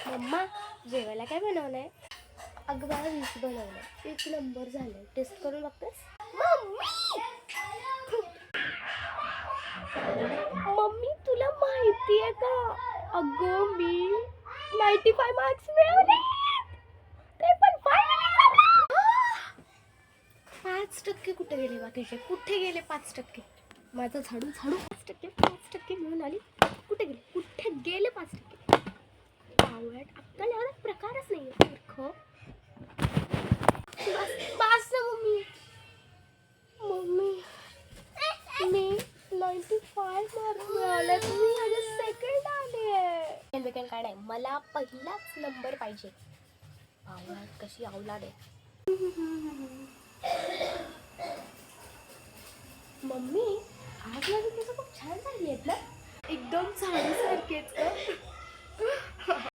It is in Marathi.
मम्मा जेवायला काय बनवलंय? अगं बाळा 20 बनवलंय. 1 नंबर झालाय. टेस्ट करून बघतेस? मम्मी तुला माहितीये का? अगं मी 95 मार्क्स मिळवले. ते पण फायनली. 5% कुठे गेले बाकीचे? कुठे गेले 5%? माझं झाडू झाडू 5% मिळून आली. कुठे गेले 5%? आवड अक्कल एवढा प्रकारच नाहीये. मूर्ख. बस ना मम्मी. मी 95 मार्क्स मिळवले. तुम्ही माझे सेकंड आले. सेकंड काय नाही, मला पहिलाच नंबर पाहिजे. आवड कशी अवलाड आहे. मम्मी आज माझी केस खूप छान झाली आहेत ना? एकदम साडीसारखेच.